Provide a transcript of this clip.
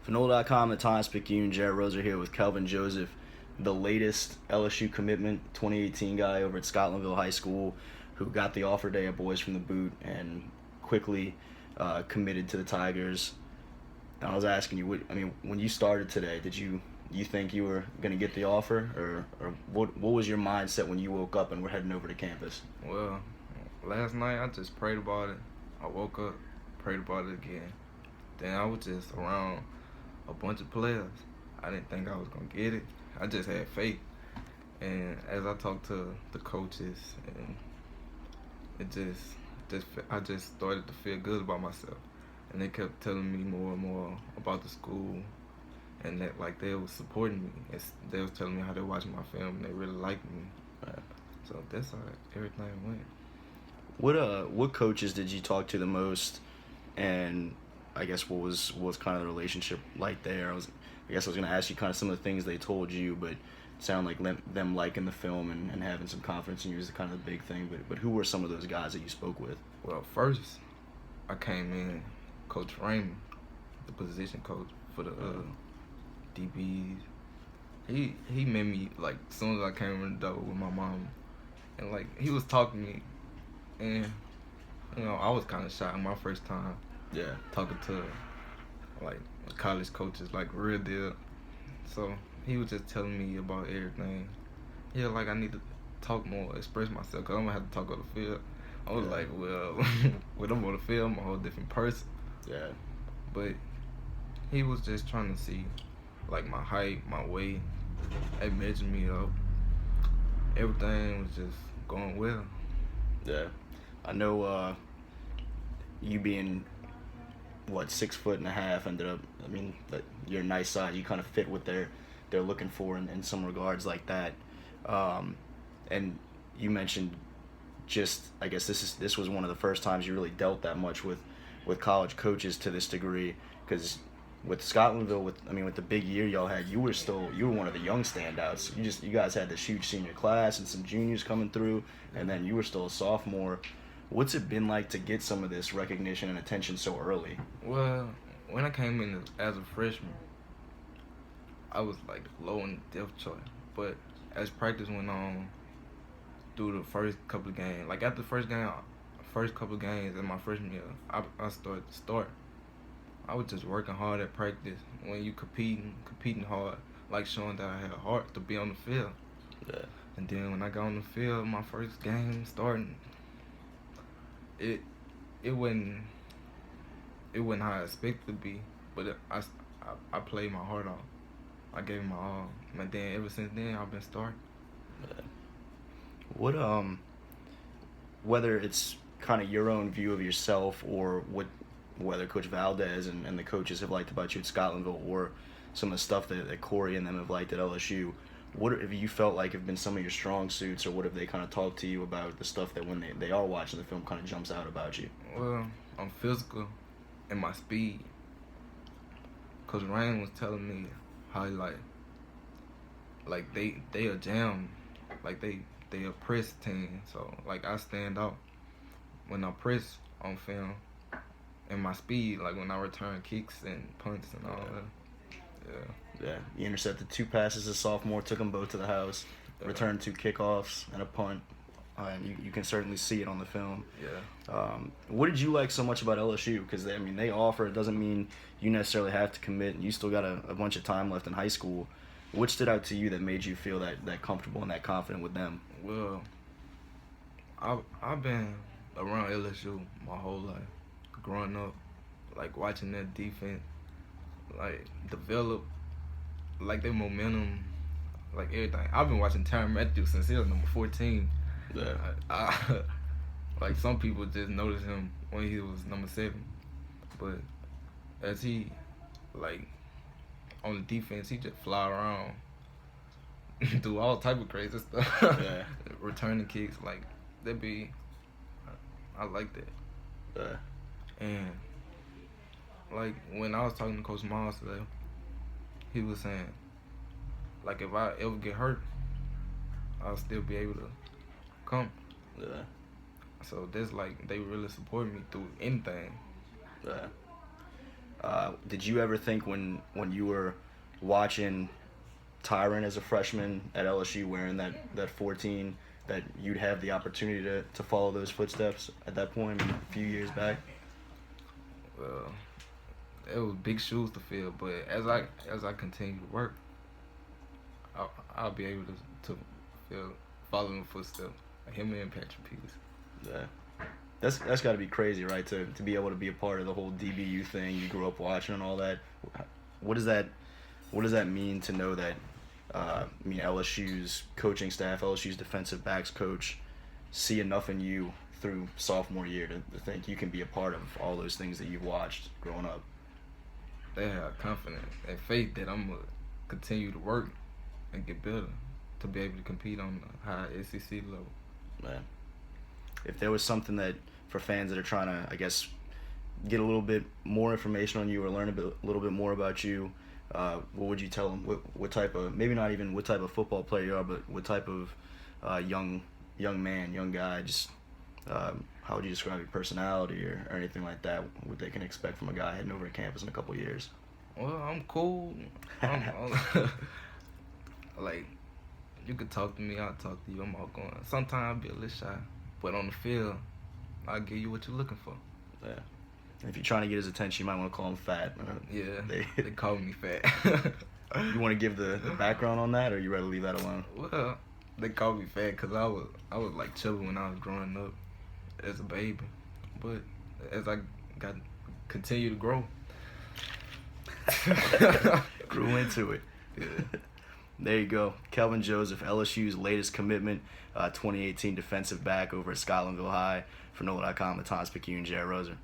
For NOLA.com, the Times-Picayune, Jared Rose are here with Kelvin Joseph, the latest LSU commitment, 2018 guy over at Scotlandville High School, who got the offer day at Boys from the Boot and quickly committed to the Tigers. And I was asking you, when you started today, did you think you were going to get the offer, or what was your mindset when you woke up and were heading over to campus? Well, last night I just prayed about it. I woke up, prayed about it again. Then I was just around a bunch of players. I didn't think I was going to get it. I just had faith. And as I talked to the coaches, and I just started to feel good about myself. And they kept telling me more and more about the school, and that they was supporting me. They was telling me how they watching my film, and they really liked me. Right. So that's how everything went. What coaches did you talk to the most, and I guess what was kind of the relationship like there? I was going to ask you kind of some of the things they told you, but it sounded like them liking the film and having some confidence in you is kind of the big thing. But who were some of those guys that you spoke with? Well, first I came in, Coach Raymond, the position coach for the DBs. He met me as soon as I came in the door with my mom, and he was talking to me, and I was kind of shocked my first time. Yeah. Talking to college coaches, real deal. So he was just telling me about everything. Yeah, I need to talk more, express myself, because I'm going to have to talk on the field. I was when I'm on the field, I'm a whole different person. Yeah. But he was just trying to see, my height, my weight. They measured me up. Everything was just going well. Yeah. I know you being 6'1.5" ended up, you're a nice size. You kind of fit what they're looking for in some regards like that. And you mentioned I guess this was one of the first times you really dealt that much with college coaches to this degree, because with Scotlandville, with the big year y'all had, you were one of the young standouts. You guys had this huge senior class and some juniors coming through, and then you were still a sophomore. What's it been like to get some of this recognition and attention so early? Well, when I came in as a freshman, I was low in the depth chart. But as practice went on through the first couple of games, after the first couple of games in my freshman year, I started to start. I was just working hard at practice. When you competing hard, showing that I had a heart to be on the field. Yeah. And then when I got on the field, my first game starting, it wasn't how I expected it to be, but I played my heart off. I gave my all, and then ever since then I've been starting. Yeah. What whether it's kind of your own view of yourself, or whether Coach Valdez and the coaches have liked about you at Scotlandville, or some of the stuff that Corey and them have liked at LSU, what have you felt like have been some of your strong suits, or what have they kind of talked to you about, the stuff that when they are watching the film kind of jumps out about you? Well, I'm physical and my speed. Coach Rain was telling me how they a jam, they a press team. So I stand out when I press on film, and my speed, when I return kicks and punts and all that. Yeah. Yeah, you intercepted 2 passes as a sophomore, took them both to the house, returned 2 kickoffs and a punt. And you can certainly see it on the film. Yeah. What did you like so much about LSU? Because they offer. It doesn't mean you necessarily have to commit, and you still got a bunch of time left in high school. What stood out to you that made you feel that comfortable and that confident with them? Well, I've been around LSU my whole life, growing up, watching their defense, develop, their momentum, everything. I've been watching Tyrann Matthew since he was number 14. Yeah. Some people just noticed him when he was number 7, but as he on the defense, he just fly around, do all type of crazy stuff. Yeah. Returning kicks, that be, I like that. Yeah. And when I was talking to Coach Miles today, he was saying, if I ever get hurt, I'll still be able to come. Yeah. So that's they really support me through anything. Yeah. Did you ever think when you were watching Tyron as a freshman at LSU wearing that 14 that you'd have the opportunity to follow those footsteps at that point a few years back? Well, it was big shoes to fill, but as I continue to work, I'll be able to follow in the footsteps like him and Patrick Peters. Yeah. That's got to be crazy, right? To be able to be a part of the whole DBU thing you grew up watching and all that. What does that mean to know that? LSU's coaching staff, LSU's defensive backs coach, see enough in you through sophomore year to think you can be a part of all those things that you've watched growing up. They have confidence and faith that I'm gonna continue to work and get better to be able to compete on the high SEC level. Man, if there was something that for fans that are trying to, I guess, get a little bit more information on you or learn a little bit more about you, what would you tell them? What type of, maybe not even what type of football player you are, but what type of young man, young guy, just how would you describe your personality or anything like that, what they can expect from a guy heading over to campus in a couple of years? Well, I'm cool. Like, you could talk to me, I'll talk to you. I'm outgoing. Sometimes I'll be a little shy, but on the field, I'll give you what you're looking for. Yeah. If you're trying to get his attention, you might want to call him fat. Yeah, they call me fat. You want to give the background on that, or you rather leave that alone? Well, they call me fat because I was like chubby when I was growing up as a baby, but as I continue to grow, grew into it. Yeah. There you go, Kelvin Joseph, LSU's latest commitment, 2018 defensive back over at Scotlandville High. For NOLA.com, the Thomas Picayune, Jared Roser.